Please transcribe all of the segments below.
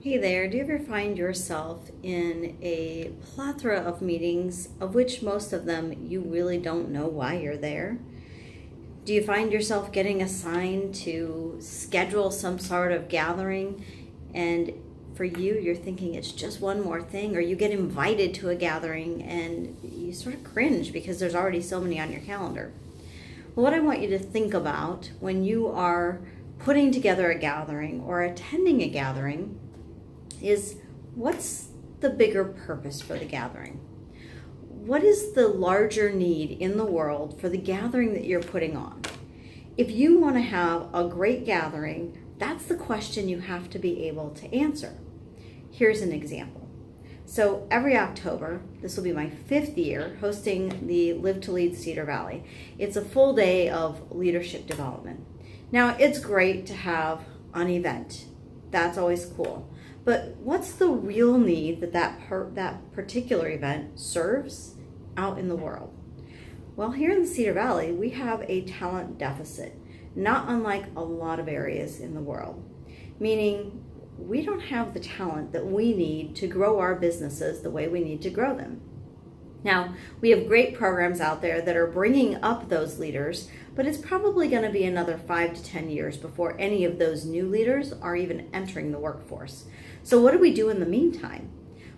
Hey there, do you ever find yourself in a plethora of meetings, of which most of them you really don't know why you're there? Do you find yourself getting assigned to schedule some sort of gathering, and for you, you're thinking it's just one more thing, or you get invited to a gathering and you sort of cringe because there's already so many on your calendar? Well, what I want you to think about when you are putting together a gathering or attending a gathering is, what's the bigger purpose for the gathering? What is the larger need in the world for the gathering that you're putting on? If you want to have a great gathering, that's the question you have to be able to answer. Here's an example. So every October, this will be my 5th year hosting the Live to Lead Cedar Valley. It's a full day of leadership development. Now, it's great to have an event. That's always cool. But what's the real need that particular event serves out in the world? Well, here in the Cedar Valley, we have a talent deficit, not unlike a lot of areas in the world, meaning we don't have the talent that we need to grow our businesses the way we need to grow them. Now, we have great programs out there that are bringing up those leaders, but it's probably going to be another 5 to 10 years before any of those new leaders are even entering the workforce. So what do we do in the meantime?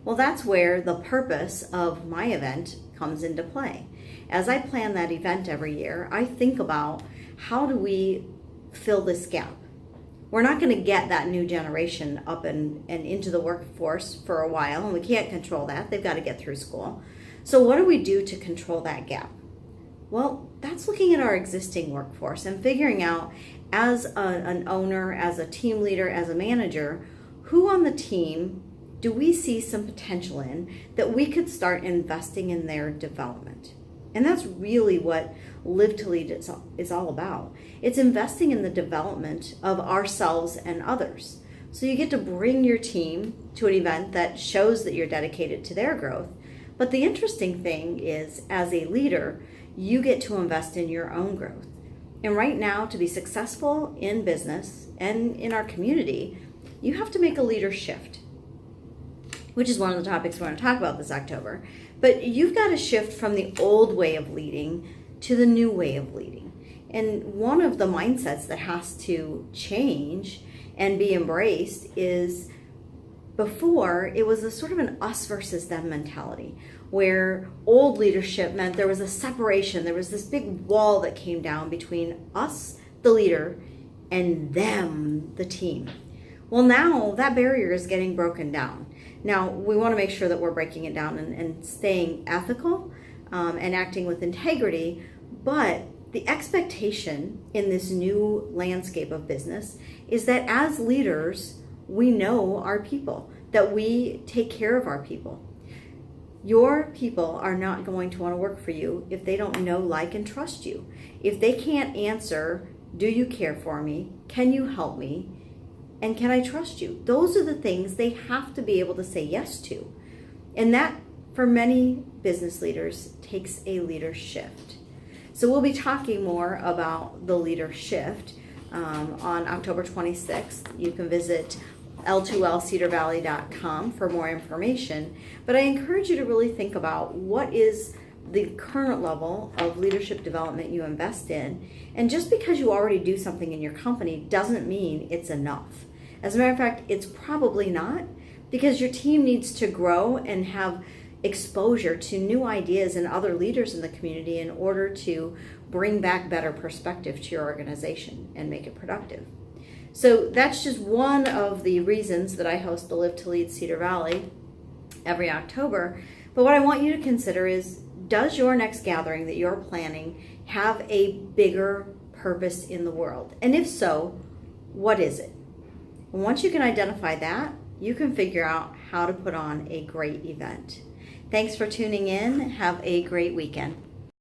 Well, that's where the purpose of my event comes into play. As I plan that event every year, I think about, how do we fill this gap? We're not going to get that new generation up and into the workforce for a while, and we can't control that. They've got to get through school. So what do we do to control that gap? Well, that's looking at our existing workforce and figuring out, as an owner, as a team leader, as a manager, who on the team do we see some potential in that we could start investing in their development? And that's really what Live to Lead is all about. It's investing in the development of ourselves and others. So you get to bring your team to an event that shows that you're dedicated to their growth. But the interesting thing is, as a leader, you get to invest in your own growth. And right now, to be successful in business and in our community, you have to make a leader shift, which is one of the topics we're going to talk about this October. But you've got to shift from the old way of leading to the new way of leading. And one of the mindsets that has to change and be embraced is, before, it was a sort of an us versus them mentality, where old leadership meant there was a separation. There was this big wall that came down between us, the leader, and them, the team. Well, now that barrier is getting broken down. Now, we want to make sure that we're breaking it down and staying ethical and acting with integrity, but the expectation in this new landscape of business is that as leaders, we know our people, that we take care of our people. Your people are not going to want to work for you if they don't know, like, and trust you. If they can't answer, do you care for me? Can you help me? And can I trust you? Those are the things they have to be able to say yes to. And that, for many business leaders, takes a leader shift. So we'll be talking more about the leader shift on October 26th. You can visit l2lcedarvalley.com for more information. But I encourage you to really think about, what is the current level of leadership development you invest in. And just because you already do something in your company doesn't mean it's enough. As a matter of fact, it's probably not, because your team needs to grow and have exposure to new ideas and other leaders in the community in order to bring back better perspective to your organization and make it productive. So that's just one of the reasons that I host the Live to Lead Cedar Valley every October. But what I want you to consider is, does your next gathering that you're planning have a bigger purpose in the world? And if so, what is it? And once you can identify that, you can figure out how to put on a great event. Thanks for tuning in. Have a great weekend.